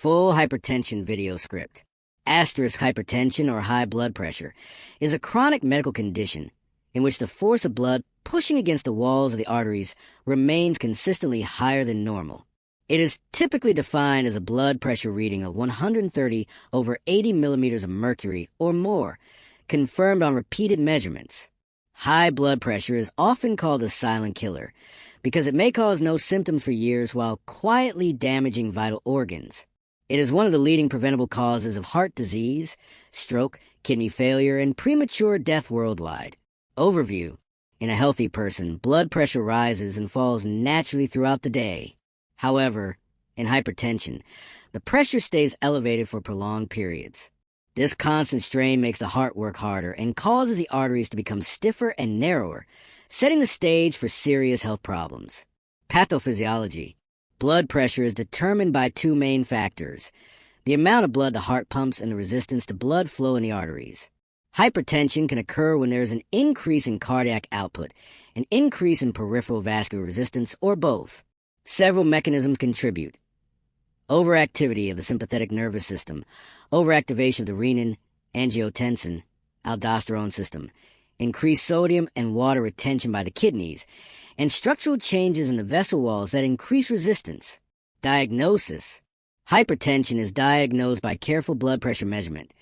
Full hypertension video script. Asterisk hypertension or high blood pressure is a chronic medical condition in which the force of blood pushing against the walls of the arteries remains consistently higher than normal. It is typically defined as a blood pressure reading of 130 over 80 millimeters of mercury or more, confirmed on repeated measurements. High blood pressure is often called a silent killer because it may cause no symptoms for years while quietly damaging vital organs. It is one of the leading preventable causes of heart disease, stroke, kidney failure, and premature death worldwide. Overview. In a healthy person, blood pressure rises and falls naturally throughout the day. However, in hypertension, the pressure stays elevated for prolonged periods. This constant strain makes the heart work harder and causes the arteries to become stiffer and narrower, setting the stage for serious health problems. Pathophysiology. Blood pressure is determined by two main factors: the amount of blood the heart pumps and the resistance to blood flow in the arteries. Hypertension can occur when there is an increase in cardiac output, an increase in peripheral vascular resistance, or both. Several mechanisms contribute: overactivity of the sympathetic nervous system, overactivation of the renin, angiotensin, aldosterone system, increased sodium and water retention by the kidneys, and structural changes in the vessel walls that increase resistance. Diagnosis. Hypertension is diagnosed by careful blood pressure measurement.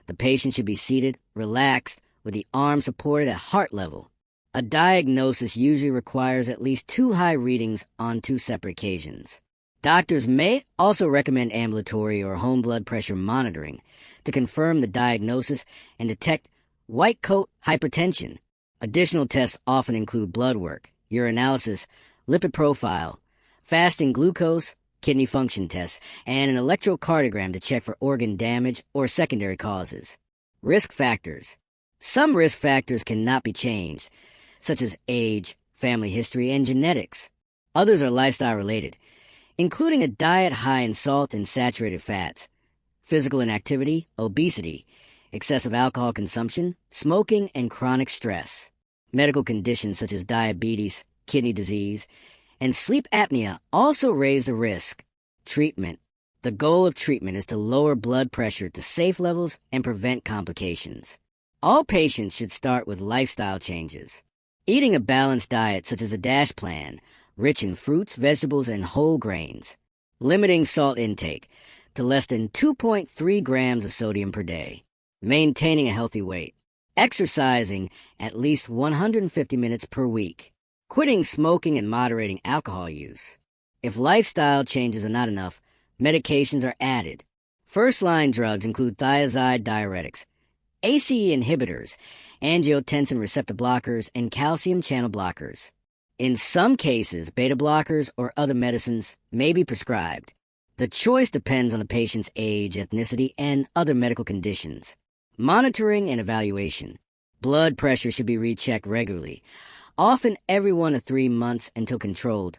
The patient should be seated, relaxed, with the arm supported at heart level. A diagnosis usually requires at least 2 high readings on 2 separate occasions. Doctors may also recommend ambulatory or home blood pressure monitoring to confirm the diagnosis and detect white coat hypertension. Additional tests often include blood work, urinalysis, lipid profile, fasting glucose, kidney function tests, and an electrocardiogram to check for organ damage or secondary causes. Risk factors. Some risk factors cannot be changed, such as age, family history, and genetics. Others are lifestyle-related, including a diet high in salt and saturated fats, physical inactivity, obesity, excessive alcohol consumption, smoking, and chronic stress. Medical conditions such as diabetes, kidney disease, and sleep apnea also raise the risk. Treatment. The goal of treatment is to lower blood pressure to safe levels and prevent complications. All patients should start with lifestyle changes. Eating a balanced diet such as a DASH plan, rich in fruits, vegetables, and whole grains. Limiting salt intake to less than 2.3 grams of sodium per day. Maintaining a healthy weight. Exercising at least 150 minutes per week. Quitting smoking and moderating alcohol use. If lifestyle changes are not enough, medications are added. First-line drugs include thiazide diuretics, ACE inhibitors, angiotensin receptor blockers, and calcium channel blockers. In some cases, beta blockers or other medicines may be prescribed. The choice depends on the patient's age, ethnicity, and other medical conditions. Monitoring and evaluation. Blood pressure should be rechecked regularly, often every 1 to 3 months until controlled,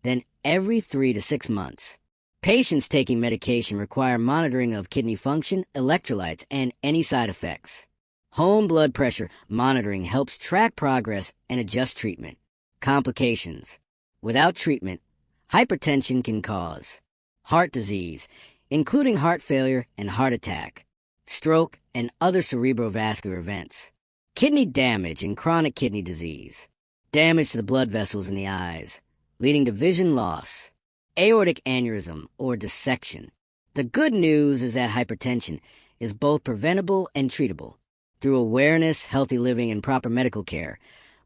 then every 3 to 6 months. Patients taking medication require monitoring of kidney function, electrolytes, and any side effects. Home blood pressure monitoring helps track progress and adjust treatment. Complications. Without treatment, hypertension can cause heart disease, including heart failure and heart attack, stroke, and other cerebrovascular events, kidney damage and chronic kidney disease, damage to the blood vessels in the eyes, leading to vision loss, aortic aneurysm or dissection. The good news is that hypertension is both preventable and treatable. Through awareness, healthy living, and proper medical care,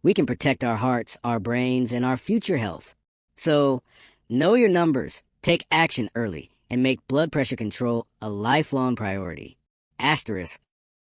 we can protect our hearts, our brains, and our future health. So, know your numbers, take action early, and make blood pressure control a lifelong priority. Asterisk.